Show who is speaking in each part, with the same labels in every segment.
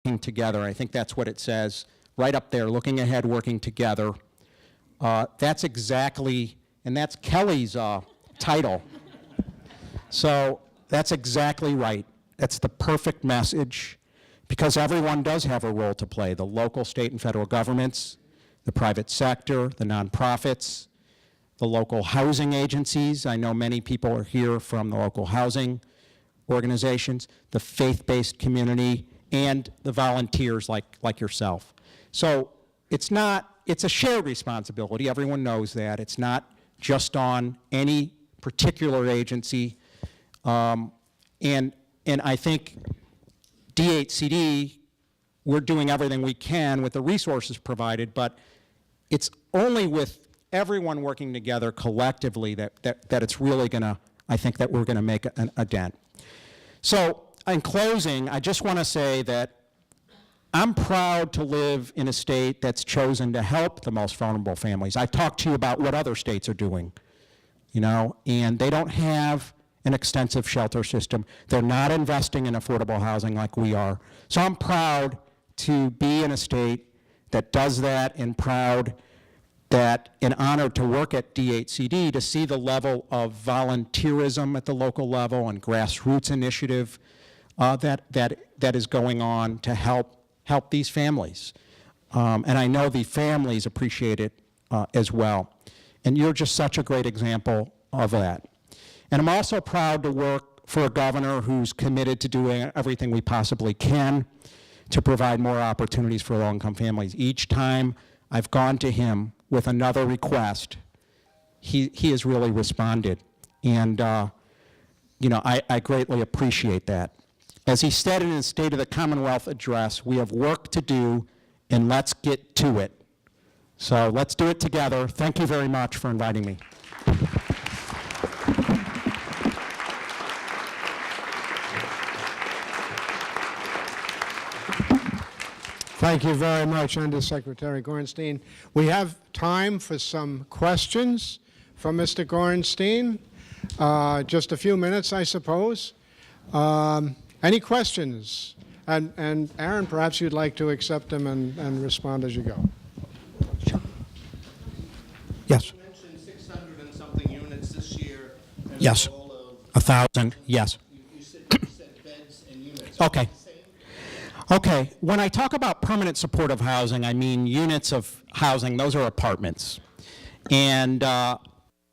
Speaker 1: working together. I think that's what it says right up there, looking ahead, working together. That's exactly, and that's Kelly's title. So that's exactly right. That's the perfect message, because everyone does have a role to play. The local, state, and federal governments, the private sector, the nonprofits, the local housing agencies. I know many people are here from the local housing organizations, the faith-based community, and the volunteers like yourself. So it's a shared responsibility. Everyone knows that. It's not just on any particular agency. And I think DHCD, we're doing everything we can with the resources provided, but it's only with everyone working together collectively that it's really gonna, I think that we're gonna make a dent. So in closing, I just wanna say that I'm proud to live in a state that's chosen to help the most vulnerable families. I talked to you about what other states are doing, you know, and they don't have an extensive shelter system. They're not investing in affordable housing like we are. So I'm proud to be in a state that does that, and proud that, and honored to work at DHCD to see the level of volunteerism at the local level and grassroots initiative that is going on to help these families. And I know the families appreciate it as well. And you're just such a great example of that. And I'm also proud to work for a governor who's committed to doing everything we possibly can to provide more opportunities for low-income families. Each time I've gone to him with another request, he has really responded. And you know, I greatly appreciate that. As he said in his State of the Commonwealth address, we have work to do, and let's get to it. So let's do it together. Thank you very much for inviting me.
Speaker 2: Thank you very much, Undersecretary Gornstein. We have time for some questions from Mr. Gornstein. Just a few minutes, I suppose. Any questions? And Aaron, perhaps you'd like to accept them and respond as you go.
Speaker 1: Sure. Yes.
Speaker 3: You mentioned 600 and something units this year. And
Speaker 1: yes. 1,000. Yes.
Speaker 3: You said beds and units.
Speaker 1: Okay. Okay, when I talk about permanent supportive housing, I mean units of housing. Those are apartments. And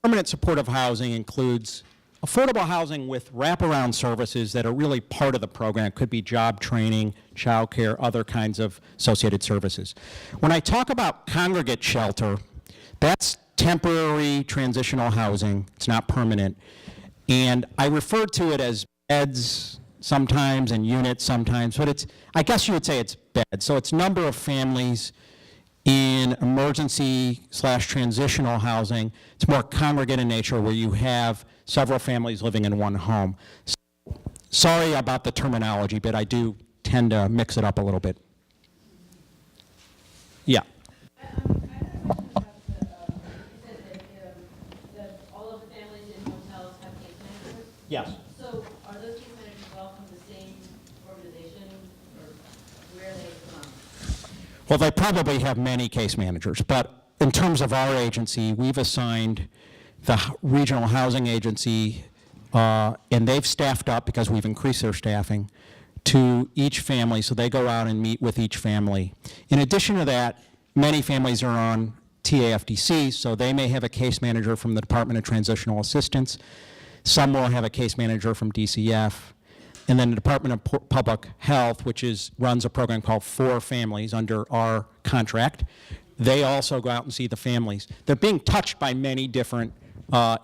Speaker 1: permanent supportive housing includes affordable housing with wraparound services that are really part of the program. It could be job training, childcare, other kinds of associated services. When I talk about congregate shelter, that's temporary transitional housing. It's not permanent. And I refer to it as beds sometimes and units sometimes, but it's, I guess you would say it's beds. So it's number of families in emergency/transitional housing. It's more congregate in nature, where you have several families living in one home. So, sorry about the terminology, but I do tend to mix it up a little bit. Yeah.
Speaker 4: I have a question about you said that all of the families in hotels have case managers.
Speaker 1: Yes.
Speaker 4: So are those case managers all from the same organization, or where are they from?
Speaker 1: Well, they probably have many case managers, but in terms of our agency, we've assigned the regional housing agency, and they've staffed up because we've increased their staffing, to each family, so they go out and meet with each family. In addition to that, many families are on TAFDC, so they may have a case manager from the Department of Transitional Assistance. Some will have a case manager from DCF. And then the Department of Public Health, which runs a program called For Families under our contract, they also go out and see the families. They're being touched by many different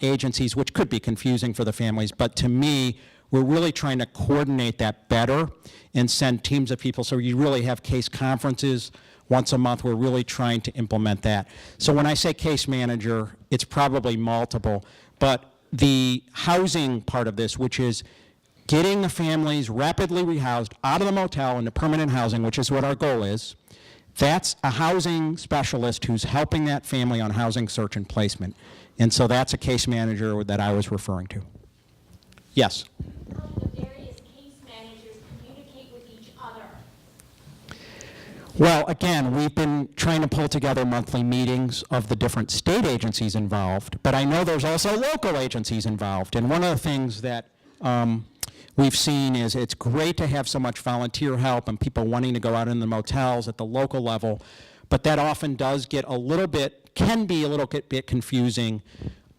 Speaker 1: agencies, which could be confusing for the families, but to me, we're really trying to coordinate that better and send teams of people, so you really have case conferences once a month. We're really trying to implement that. So when I say case manager, it's probably multiple, but the housing part of this, which is getting the families rapidly rehoused out of the motel into permanent housing, which is what our goal is, that's a housing specialist who's helping that family on housing search and placement. And so that's a case manager that I was referring to. Yes?
Speaker 5: How do the various case managers communicate with each other?
Speaker 1: Well, again, we've been trying to pull together monthly meetings of the different state agencies involved, but I know there's also local agencies involved. And one of the things that we've seen is it's great to have so much volunteer help and people wanting to go out in the motels at the local level, but that often does get can be a little bit confusing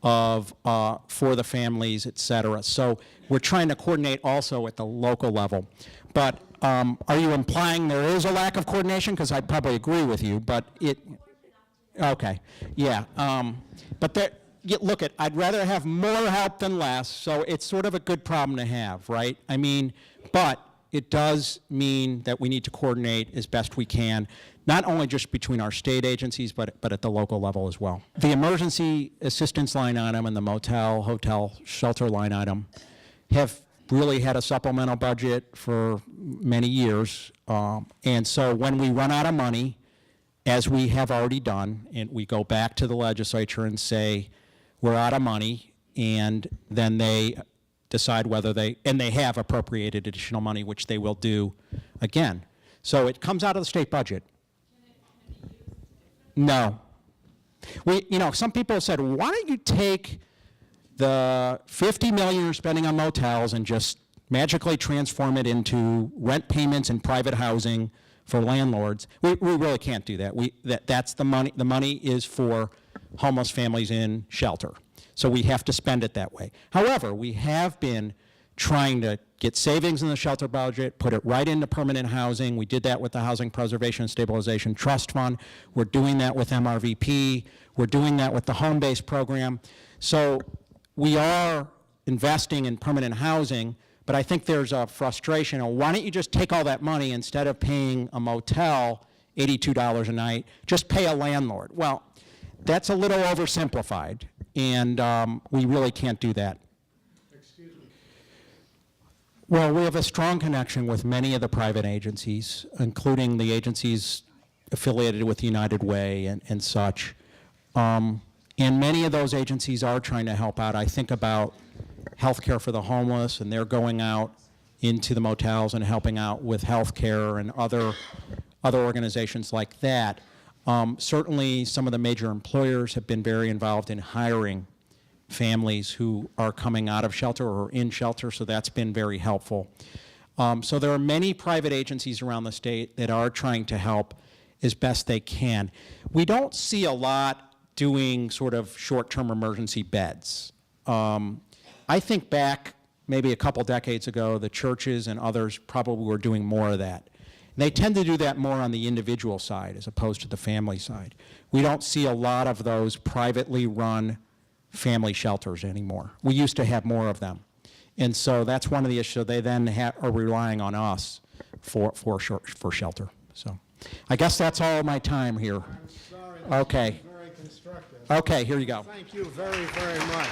Speaker 1: for the families, et cetera. So we're trying to coordinate also at the local level. But are you implying there is a lack of coordination? Because I probably agree with you, but okay, yeah. But look, I'd rather have more help than less, so it's sort of a good problem to have, right? I mean, but it does mean that we need to coordinate as best we can, not only just between our state agencies, but at the local level as well. The emergency assistance line item and the motel, hotel, shelter line item have really had a supplemental budget for many years. And so when we run out of money, as we have already done, and we go back to the legislature and say, we're out of money, and then they decide whether they have appropriated additional money, which they will do again. So it comes out of the state budget. No. Some people said, why don't you take the $50 million you're spending on motels and just magically transform it into rent payments and private housing for landlords? We really can't do that. That's the money. The money is for homeless families in shelter. So we have to spend it that way. However, we have been trying to get savings in the shelter budget, put it right into permanent housing. We did that with the Housing Preservation and Stabilization Trust Fund. We're doing that with MRVP. We're doing that with the home-based program. So we are investing in permanent housing, but I think there's a frustration. Why don't you just take all that money, instead of paying a motel $82 a night, just pay a landlord? Well, that's a little oversimplified, and we really can't do that.
Speaker 2: Excuse me.
Speaker 1: Well, we have a strong connection with many of the private agencies, including the agencies affiliated with United Way and such. And many of those agencies are trying to help out. I think about healthcare for the homeless, and they're going out into the motels and helping out with healthcare, and other organizations like that. Certainly, some of the major employers have been very involved in hiring families who are coming out of shelter or in shelter, so that's been very helpful. So there are many private agencies around the state that are trying to help as best they can. We don't see a lot doing sort of short-term emergency beds. I think back maybe a couple decades ago, the churches and others probably were doing more of that. They tend to do that more on the individual side as opposed to the family side. We don't see a lot of those privately run family shelters anymore. We used to have more of them. And so that's one of the issues. They then are relying on us for shelter. So I guess that's all my time here.
Speaker 2: I'm sorry. That
Speaker 1: Okay.
Speaker 2: was very constructive.
Speaker 1: Okay, here you go.
Speaker 2: Thank you very, very much.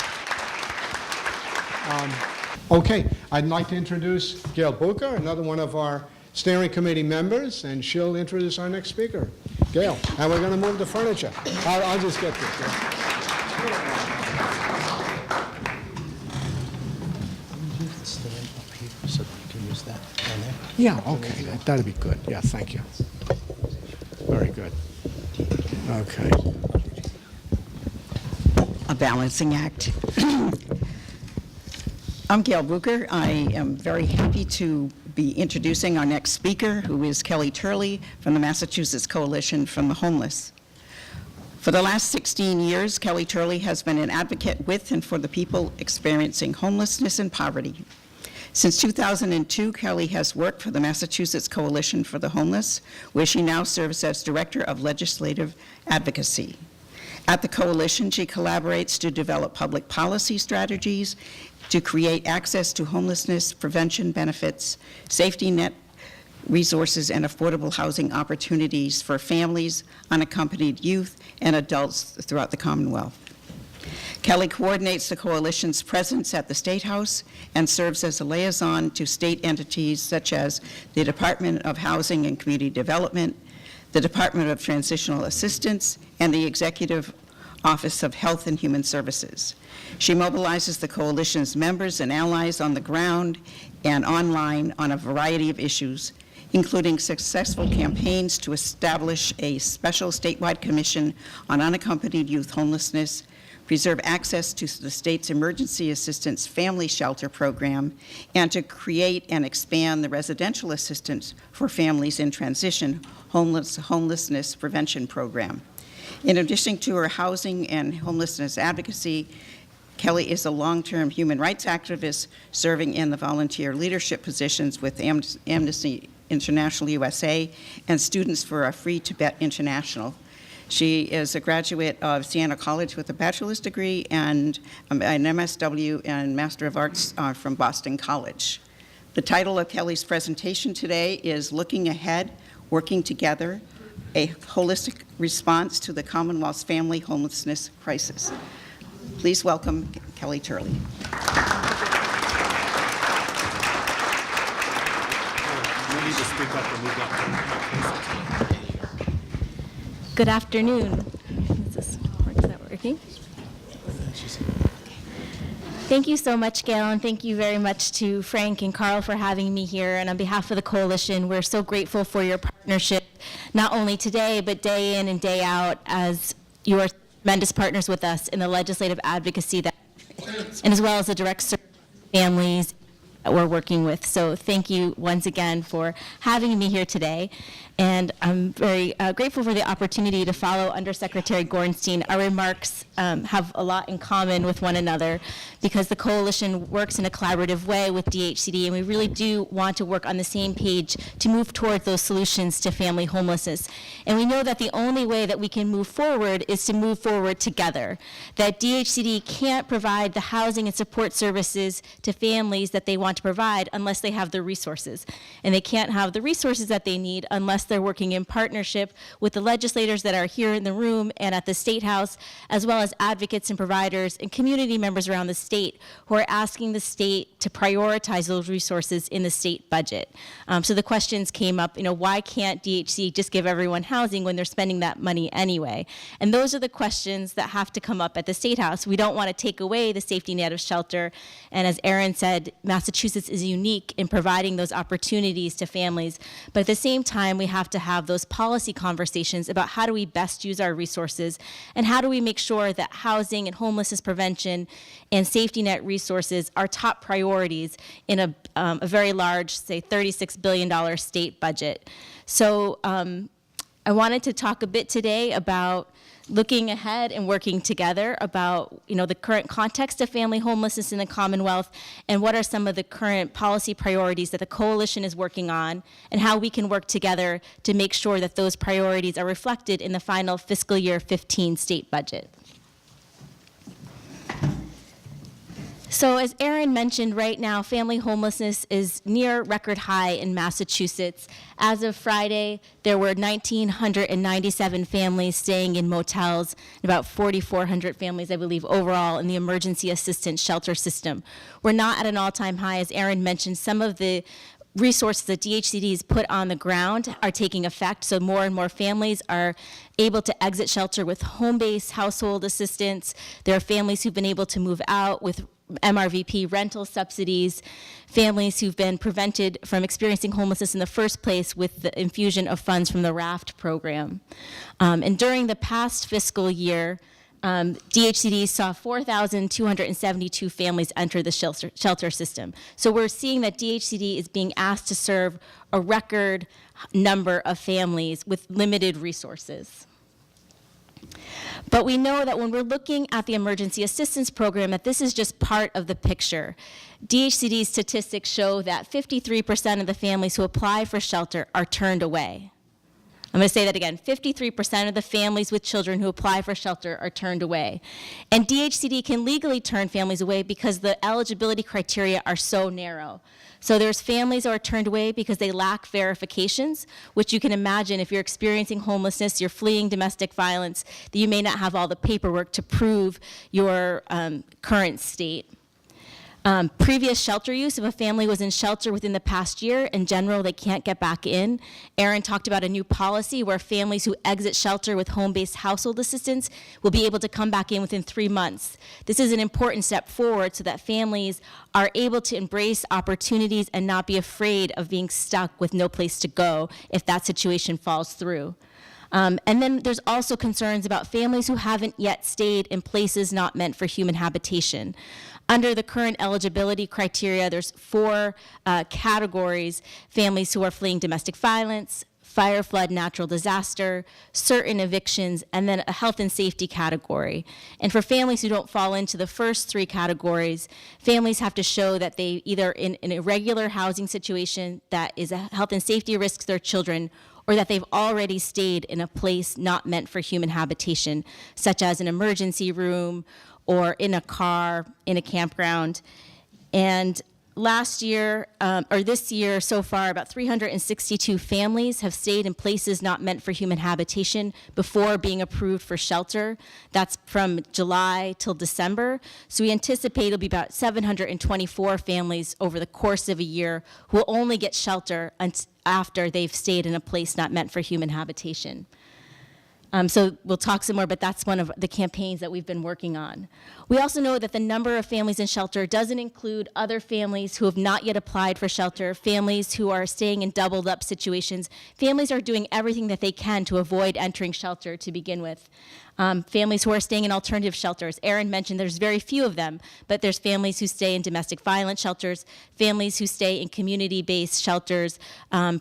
Speaker 2: Okay, I'd like to introduce Gail Booker, another one of our steering committee members, and she'll introduce our next speaker. Gail, and we're going to move the furniture. I'll just get this.
Speaker 3: Stand up here so that you can use that down there.
Speaker 2: Yeah, okay, that'd be good. Yeah, thank you. Very good. Okay.
Speaker 5: A balancing act. I'm Gail Booker. I am very happy to be introducing our next speaker, who is Kelly Turley from the Massachusetts Coalition for the Homeless. For the last 16 years, Kelly Turley has been an advocate with and for the people experiencing homelessness and poverty. Since 2002, Kelly has worked for the Massachusetts Coalition for the Homeless, where she now serves as Director of Legislative Advocacy. At the Coalition, she collaborates to develop public policy strategies to create access to homelessness prevention benefits, safety net resources, and affordable housing opportunities for families, unaccompanied youth, and adults throughout the Commonwealth. Kelly coordinates the Coalition's presence at the State House and serves as a liaison to state entities such as the Department of Housing and Community Development, the Department of Transitional Assistance, and the Executive Office of Health and Human Services. She mobilizes the Coalition's members and allies on the ground and online on a variety of issues, including successful campaigns to establish a special statewide commission on unaccompanied youth homelessness, preserve access to the state's emergency assistance family shelter program, and to create and expand the residential assistance for families in transition homelessness prevention program. In addition to her housing and homelessness advocacy, Kelly is a long-term human rights activist serving in the volunteer leadership positions with Amnesty International USA and Students for a Free Tibet International. She is a graduate of Siena College with a bachelor's degree and an MSW and Master of Arts from Boston College. The title of Kelly's presentation today is Looking Ahead, Working Together, a Holistic Response to the Commonwealth's Family Homelessness Crisis. Please welcome Kelly Turley.
Speaker 3: You need to speak up and move up.
Speaker 6: Good afternoon. Is that working? Thank you so much, Gail, and thank you very much to Frank and Carl for having me here. And on behalf of the coalition, we're so grateful for your partnership, not only today, but day in and day out, as you are tremendous partners with us in the legislative advocacy that, and as well as the direct service families that we're working with. So thank you once again for having me here today. And I'm very grateful for the opportunity to follow Undersecretary Gornstein. Our remarks have a lot in common with one another because the coalition works in a collaborative way with DHCD, and we really do want to work on the same page to move towards those solutions to family homelessness. And we know that the only way that we can move forward is to move forward together, that DHCD can't provide the housing and support services to families that they want to provide unless they have the resources. And they can't have the resources that they need unless they're working in partnership with the legislators that are here in the room and at the State House, as well as advocates and providers and community members around the state who are asking the state to prioritize those resources in the state budget. So the questions came up, why can't DHC just give everyone housing when they're spending that money anyway? And those are the questions that have to come up at the State House. We don't want to take away the safety net of shelter. And as Aaron said, Massachusetts is unique in providing those opportunities to families. But at the same time, we have to have those policy conversations about how do we best use our resources and how do we make sure that housing and homelessness prevention and safety net resources are top priorities in a very large, say, $36 billion state budget. So I wanted to talk a bit today about looking ahead and working together about the current context of family homelessness in the Commonwealth and what are some of the current policy priorities that the coalition is working on and how we can work together to make sure that those priorities are reflected in the final fiscal year 15 state budget. So as Aaron mentioned, right now, family homelessness is near record high in Massachusetts. As of Friday, there were 1,997 families staying in motels, and about 4,400 families, I believe, overall in the emergency assistance shelter system. We're not at an all-time high. As Aaron mentioned, some of the resources that DHCD has put on the ground are taking effect, so more and more families are able to exit shelter with home-based household assistance. There are families who've been able to move out with MRVP rental subsidies, families who've been prevented from experiencing homelessness in the first place with the infusion of funds from the RAFT program. And during the past fiscal year, DHCD saw 4,272 families enter the shelter system. So we're seeing that DHCD is being asked to serve a record number of families with limited resources. But we know that when we're looking at the emergency assistance program, that this is just part of the picture. DHCD statistics show that 53% of the families who apply for shelter are turned away. I'm going to say that again. 53% of the families with children who apply for shelter are turned away. And DHCD can legally turn families away because the eligibility criteria are so narrow. So there's families who are turned away because they lack verifications, which you can imagine if you're experiencing homelessness, you're fleeing domestic violence, that you may not have all the paperwork to prove your current state. Previous shelter use, if a family was in shelter within the past year, in general, they can't get back in. Aaron talked about a new policy where families who exit shelter with home-based household assistance will be able to come back in within 3 months. This is an important step forward so that families are able to embrace opportunities and not be afraid of being stuck with no place to go if that situation falls through. And then there's also concerns about families who haven't yet stayed in places not meant for human habitation. Under the current eligibility criteria, there's 4 categories: families who are fleeing domestic violence, fire, flood, natural disaster, certain evictions, and then a health and safety category. And for families who don't fall into the first 3 categories, families have to show that they either in an irregular housing situation that is a health and safety risk to their children, or that they've already stayed in a place not meant for human habitation, such as an emergency room or in a car, in a campground. And last year, or this year so far, about 362 families have stayed in places not meant for human habitation before being approved for shelter. That's from July till December. So we anticipate it'll be about 724 families over the course of a year who will only get shelter after they've stayed in a place not meant for human habitation. So we'll talk some more, but that's one of the campaigns that we've been working on. We also know that the number of families in shelter doesn't include other families who have not yet applied for shelter, families who are staying in doubled up situations. Families are doing everything that they can to avoid entering shelter to begin with. Families who are staying in alternative shelters. Aaron mentioned there's very few of them, but there's families who stay in domestic violence shelters, families who stay in community-based shelters,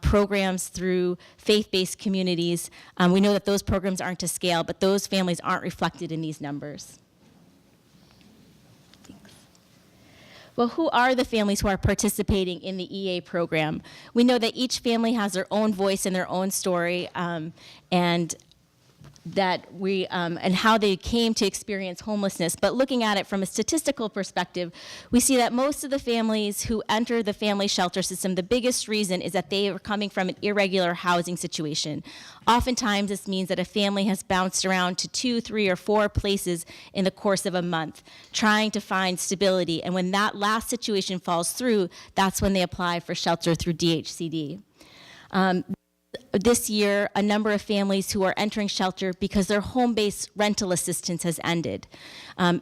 Speaker 6: programs through faith-based communities. We know that those programs aren't to scale, but those families aren't reflected in these numbers. Thanks. Well, who are the families who are participating in the EA program? We know that each family has their own voice and their own story, and how they came to experience homelessness. But looking at it from a statistical perspective, we see that most of the families who enter the family shelter system, the biggest reason is that they are coming from an irregular housing situation. Oftentimes, this means that a family has bounced around to 2, 3, or 4 places in the course of a month, trying to find stability. And when that last situation falls through, that's when they apply for shelter through DHCD. This year, a number of families who are entering shelter because their home-based rental assistance has ended.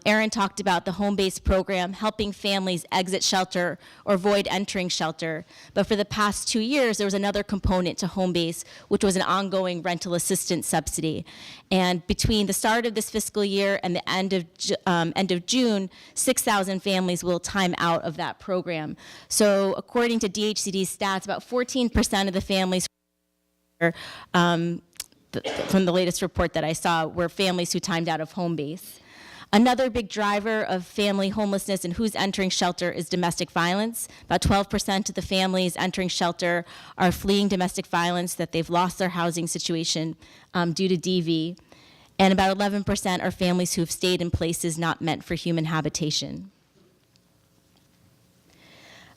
Speaker 6: Aaron talked about the home-based program helping families exit shelter or avoid entering shelter. But for the past 2 years, there was another component to home-based, which was an ongoing rental assistance subsidy. And between the start of this fiscal year and the end of June, 6,000 families will time out of that program. So according to DHCD's stats, about 14% of the families from the latest report that I saw were families who timed out of home base. Another big driver of family homelessness and who's entering shelter is domestic violence. About 12% of the families entering shelter are fleeing domestic violence, that they've lost their housing situation due to DV. And about 11% are families who have stayed in places not meant for human habitation.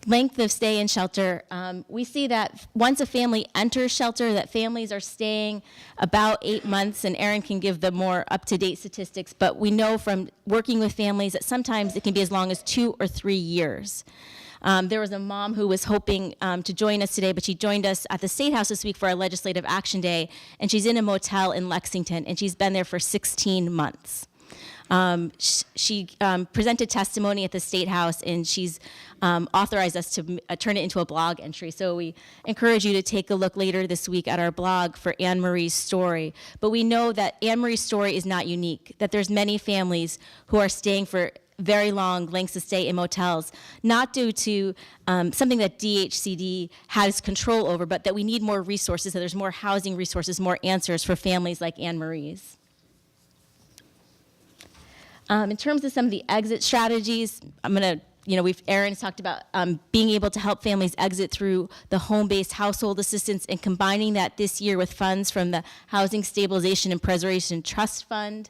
Speaker 6: Length of stay in shelter, we see that once a family enters shelter, that families are staying about 8 months, and Aaron can give the more up-to-date statistics, but we know from working with families that sometimes it can be as long as 2 or 3 years. There was a mom who was hoping to join us today, but she joined us at the State House this week for our Legislative Action Day, and she's in a motel in Lexington, and she's been there for 16 months. She presented testimony at the State House, and she's authorized us to turn it into a blog entry. So we encourage you to take a look later this week at our blog for Anne Marie's story. But we know that Anne Marie's story is not unique, that there's many families who are staying for very long lengths of stay in motels, not due to something that DHCD has control over, but that we need more resources, that there's more housing resources, more answers for families like Anne Marie's. In terms of some of the exit strategies, Aaron's talked about being able to help families exit through the home-based household assistance and combining that this year with funds from the Housing Stabilization and Preservation Trust Fund.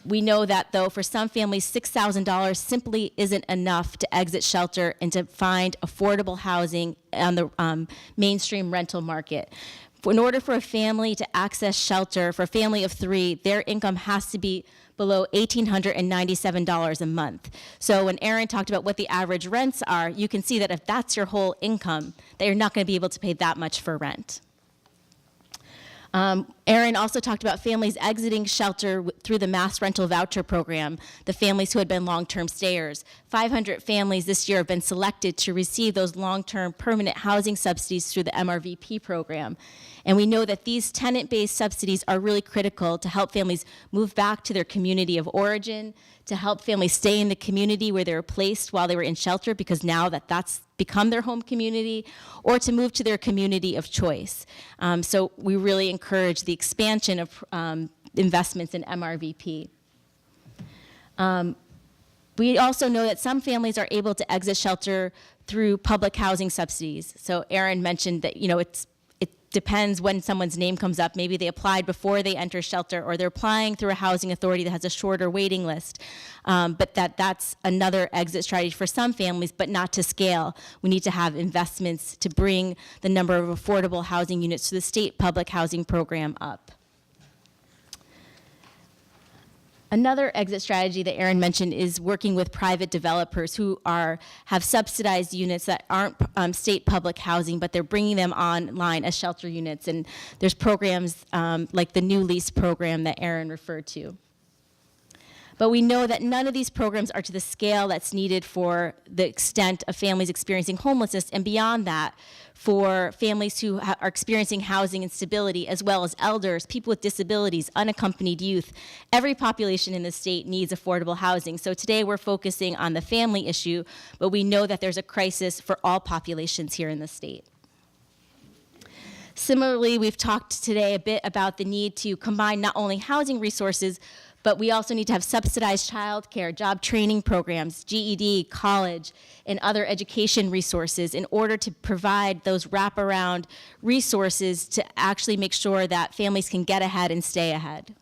Speaker 6: We know that, though, for some families, $6,000 simply isn't enough to exit shelter and to find affordable housing on the mainstream rental market. In order for a family to access shelter, for a family of 3, their income has to be below $1,897 a month. So when Aaron talked about what the average rents are, you can see that if that's your whole income, that you're not going to be able to pay that much for rent. Aaron also talked about families exiting shelter through the mass rental voucher program, the families who had been long-term stayers. 500 families this year have been selected to receive those long-term permanent housing subsidies through the MRVP program. And we know that these tenant-based subsidies are really critical to help families move back to their community of origin, to help families stay in the community where they were placed while they were in shelter, because now that's become their home community, or to move to their community of choice. So we really encourage the expansion of investments in MRVP. We also know that some families are able to exit shelter through public housing subsidies. So Aaron mentioned that, it depends when someone's name comes up. Maybe they applied before they enter shelter, or they're applying through a housing authority that has a shorter waiting list. But that's another exit strategy for some families, but not to scale. We need to have investments to bring the number of affordable housing units to the state public housing program up. Another exit strategy that Aaron mentioned is working with private developers who have subsidized units that aren't state public housing, but they're bringing them online as shelter units. And there's programs like the New Lease program that Aaron referred to. But we know that none of these programs are to the scale that's needed for the extent of families experiencing homelessness, and beyond that, for families who are experiencing housing instability, as well as elders, people with disabilities, unaccompanied youth. Every population in the state needs affordable housing. So today we're focusing on the family issue, but we know that there's a crisis for all populations here in the state. Similarly, we've talked today a bit about the need to combine not only housing resources, but we also need to have subsidized childcare, job training programs, GED, college, and other education resources in order to provide those wraparound resources to actually make sure that families can get ahead and stay ahead.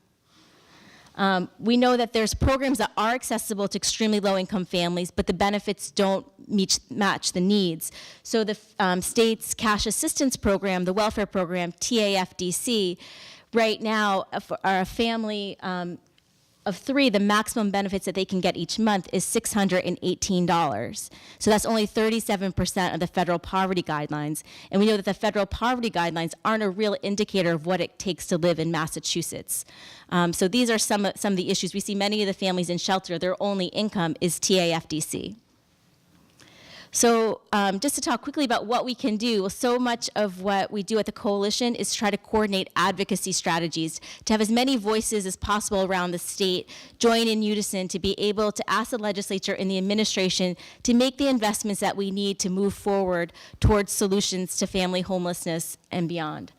Speaker 6: We know that there's programs that are accessible to extremely low-income families, but the benefits don't match the needs. So the state's cash assistance program, the welfare program, TAFDC, right now, for a family of 3, the maximum benefits that they can get each month is $618. So that's only 37% of the federal poverty guidelines. And we know that the federal poverty guidelines aren't a real indicator of what it takes to live in Massachusetts. So these are some of the issues. We see many of the families in shelter, their only income is TAFDC. So just to talk quickly about what we can do, so much of what we do at the Coalition is try to coordinate advocacy strategies, to have as many voices as possible around the state join in unison to be able to ask the legislature and the administration to make the investments that we need to move forward towards solutions to family homelessness and beyond.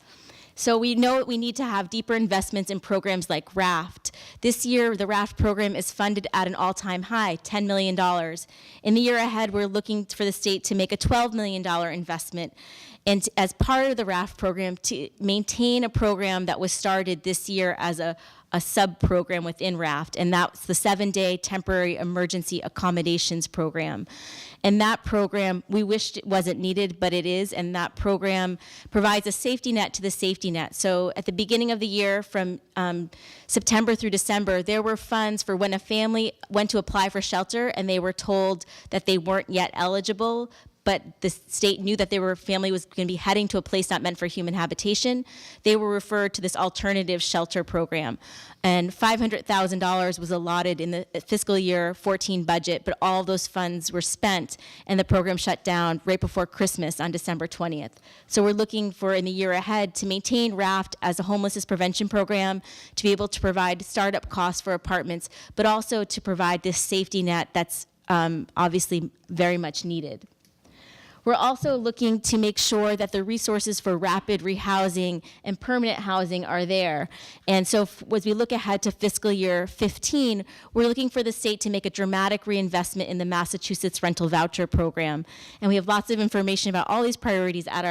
Speaker 6: So we know we need to have deeper investments in programs like RAFT. This year, the RAFT program is funded at an all-time high, $10 million. In the year ahead, we're looking for the state to make a $12 million investment. And as part of the RAFT program, to maintain a program that was started this year as a sub-program within RAFT, and that's the 7-day temporary emergency accommodations program. And that program, we wished it wasn't needed, but it is, and that program provides a safety net to the safety net. So at the beginning of the year, from September through December, there were funds for when a family went to apply for shelter and they were told that they weren't yet eligible, but the state knew that their family was going to be heading to a place not meant for human habitation. They were referred to this alternative shelter program. And $500,000 was allotted in the fiscal year 14 budget, but all of those funds were spent, and the program shut down right before Christmas on December 20th. So we're looking for, in the year ahead, to maintain RAFT as a homelessness prevention program, to be able to provide startup costs for apartments, but also to provide this safety net that's obviously very much needed. We're also looking to make sure that the resources for rapid rehousing and permanent housing are there. And so as we look ahead to fiscal year 15, we're looking for the state to make a dramatic reinvestment in the Massachusetts rental voucher program. And we have lots of information about all these priorities at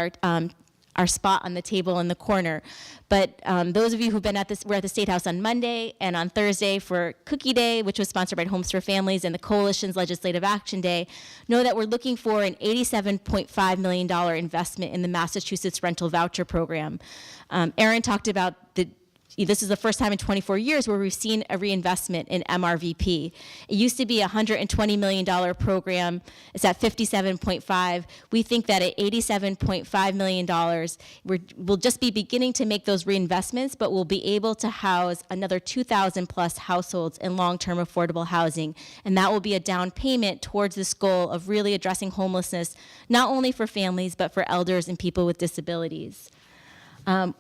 Speaker 6: our spot on the table in the corner. But those of you who've been we're at the State House on Monday and on Thursday for Cookie Day, which was sponsored by Homes for Families, and the Coalition's Legislative Action Day, know that we're looking for an $87.5 million investment in the Massachusetts rental voucher program. Aaron talked about this is the first time in 24 years where we've seen a reinvestment in MRVP. It used to be a $120 million program. It's at 57.5. We think that at $87.5 million, we'll just be beginning to make those reinvestments, but we'll be able to house another 2,000 plus households in long-term affordable housing. And that will be a down payment towards this goal of really addressing homelessness, not only for families, but for elders and people with disabilities.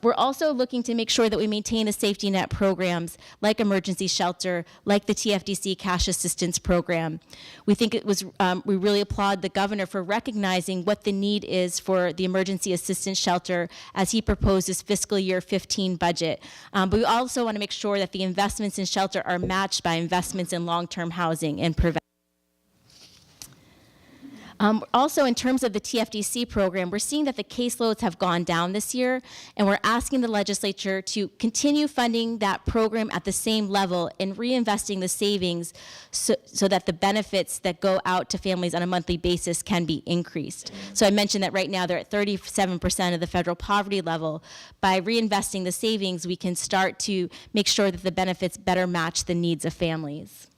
Speaker 6: We're also looking to make sure that we maintain a safety net programs like emergency shelter, like the TFDC cash assistance program. We think it was, we really applaud the governor for recognizing what the need is for the emergency assistance shelter as he proposed his fiscal year 15 budget. But we also want to make sure that the investments in shelter are matched by investments in long-term housing and prevention. Also, in terms of the TFDC program, we're seeing that the caseloads have gone down this year, and we're asking the legislature to continue funding that program at the same level and reinvesting the savings so that the benefits that go out to families on a monthly basis can be increased. So I mentioned that right now they're at 37% of the federal poverty level. By reinvesting the savings, we can start to make sure that the benefits better match the needs of families.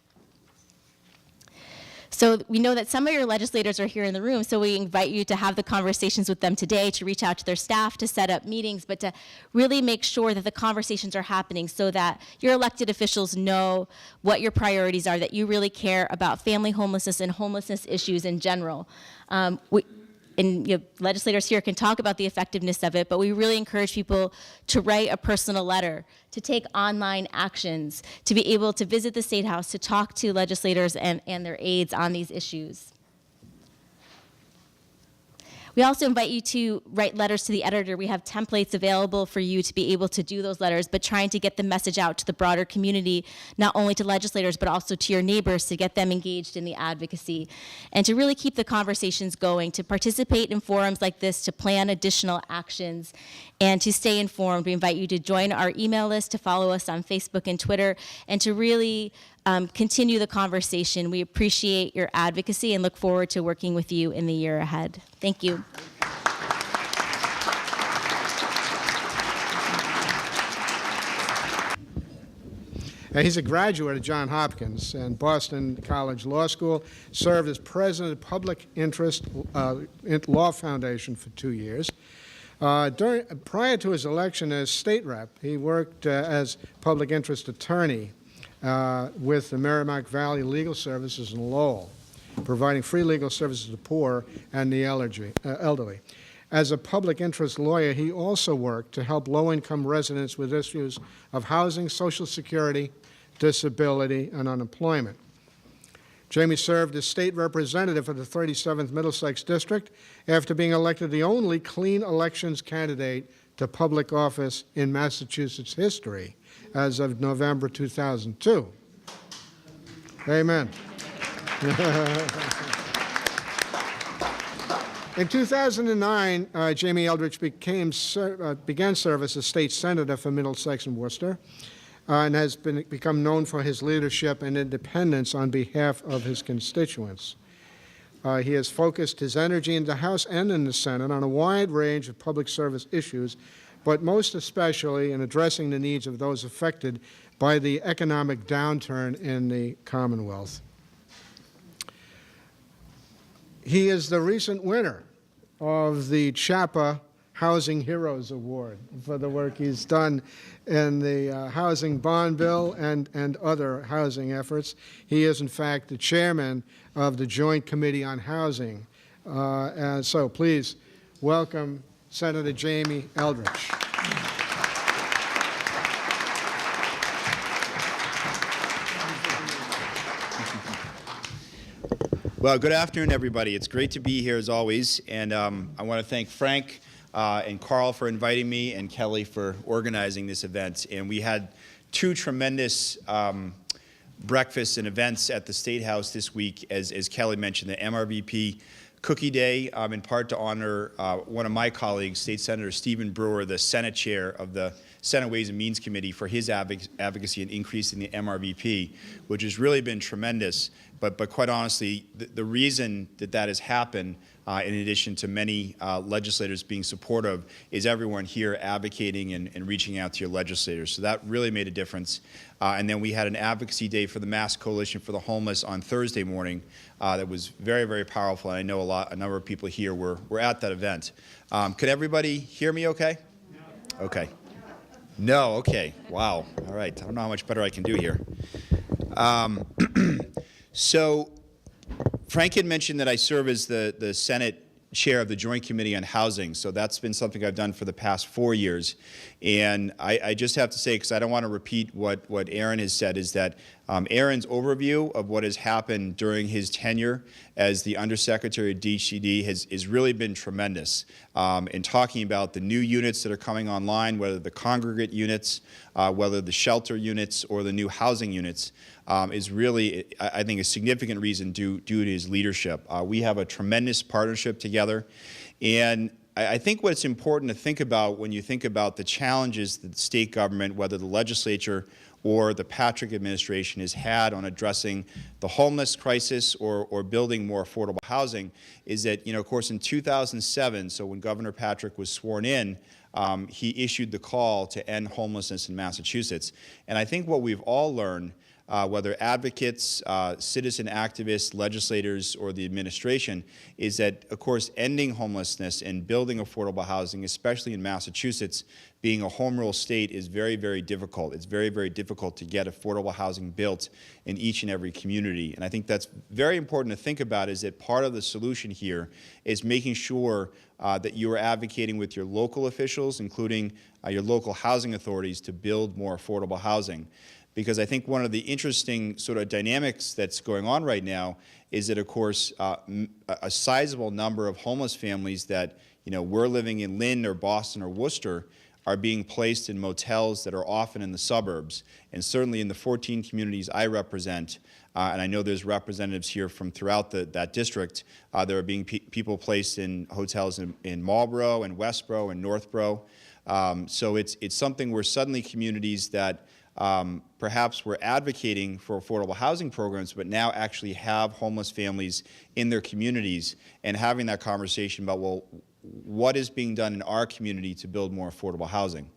Speaker 6: So we know that some of your legislators are here in the room, so we invite you to have the conversations with them today, to reach out to their staff, to set up meetings, but to really make sure that the conversations are happening so that your elected officials know what your priorities are, that you really care about family homelessness and homelessness issues in general. Legislators here can talk about the effectiveness of it, but we really encourage people to write a personal letter, to take online actions, to be able to visit the State House, to talk to legislators and their aides on these issues. We also invite you to write letters to the editor. We have templates available for you to be able to do those letters, but trying to get the message out to the broader community, not only to legislators, but also to your neighbors, to get them engaged in the advocacy, and to really keep the conversations going, to participate in forums like this, to plan additional actions, and to stay informed. We invite you to join our email list, to follow us on Facebook and Twitter, and to really continue the conversation. We appreciate your advocacy and look forward to working with you in the year ahead. Thank you.
Speaker 2: He's a graduate of Johns Hopkins and Boston College Law School, served as president of Public Interest Law Foundation for 2 years. Prior to his election as state rep, he worked as public interest attorney with the Merrimack Valley Legal Services in Lowell, providing free legal services to the poor and the elderly. As a public interest lawyer, he also worked to help low-income residents with issues of housing, Social Security, disability, and unemployment. Jamie served as state representative for the 37th Middlesex District after being elected the only clean elections candidate to public office in Massachusetts history as of November 2002. Amen. In 2009, Jamie Eldridge began service as state senator for Middlesex and Worcester, and has become known for his leadership and independence on behalf of his constituents. He has focused his energy in the House and in the Senate on a wide range of public service issues, but most especially in addressing the needs of those affected by the economic downturn in the Commonwealth. He is the recent winner of the CHAPA Housing Heroes Award for the work he's done in the housing bond bill and other housing efforts. He is, in fact, the chairman of the Joint Committee on Housing. And so please welcome Senator Jamie Eldridge.
Speaker 7: Well, good afternoon, everybody. It's great to be here as always, and I want to thank Frank and Carl for inviting me, and Kelly for organizing this event. And we had two tremendous breakfasts and events at the State House this week, as Kelly mentioned, the MRVP Cookie Day, in part to honor one of my colleagues, State Senator Stephen Brewer, the Senate Chair of the Senate Ways and Means Committee, for his advocacy and increasing the MRVP, which has really been tremendous. But quite honestly, the reason that has happened, in addition to many legislators being supportive, is everyone here advocating and reaching out to your legislators. So that really made a difference. And then we had an advocacy day for the Mass Coalition for the Homeless on Thursday morning that was very, very powerful. And I know a number of people here were at that event. Could everybody hear me okay? No. Okay. No, okay. Wow. All right. I don't know how much better I can do here. So Frank had mentioned that I serve as the Senate chair of the Joint Committee on Housing. So that's been something I've done for the past 4 years. And I just have to say, because I don't want to repeat what Aaron has said, is that Aaron's overview of what has happened during his tenure as the Undersecretary of DCD has really been tremendous in talking about the new units that are coming online, whether the congregate units, whether the shelter units, or the new housing units, is really, I think, a significant reason due to his leadership. We have a tremendous partnership together, and I think what's important to think about when you think about the challenges that the state government, whether the legislature or the Patrick administration, has had on addressing the homeless crisis or building more affordable housing, is that, of course, in 2007, so when Governor Patrick was sworn in, he issued the call to end homelessness in Massachusetts. And I think what we've all learned, whether advocates, citizen activists, legislators, or the administration, is that, of course, ending homelessness and building affordable housing, especially in Massachusetts, being a home rule state, is very, very difficult. It's very, very difficult to get affordable housing built in each and every community. And I think that's very important to think about, is that part of the solution here is making sure that you are advocating with your local officials, including your local housing authorities, to build more affordable housing. Because I think one of the interesting sort of dynamics that's going on right now is that, of course, a sizable number of homeless families that, we're living in Lynn or Boston or Worcester are being placed in motels that are often in the suburbs. And certainly in the 14 communities I represent, and I know there's representatives here from throughout that district, there are being people placed in hotels in Marlborough and Westborough and Northborough. So it's something where suddenly communities that perhaps we're advocating for affordable housing programs, but now actually have homeless families in their communities, and having that conversation about, well, what is being done in our community to build more affordable housing.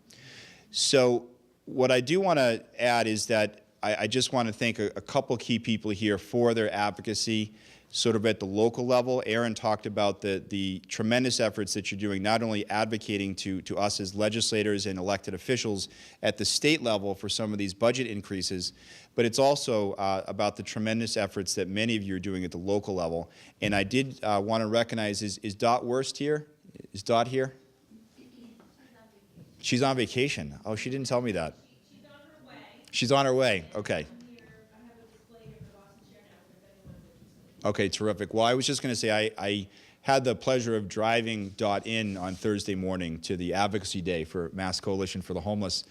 Speaker 7: So what I do want to add is that I just want to thank a couple key people here for their advocacy, sort of at the local level. Aaron talked about the tremendous efforts that you're doing, not only advocating to us as legislators and elected officials at the state level for some of these budget increases, but it's also about the tremendous efforts that many of you are doing at the local level. And I did want to recognize, is Dot Wurst here? Is Dot here? She's on vacation. Oh, she didn't tell me that.
Speaker 4: She's on her way.
Speaker 7: She's on her way. Okay. Okay, terrific. Well, I was just going to say I had the pleasure of driving Dot in on Thursday morning to the Advocacy Day for Mass Coalition for the Homeless.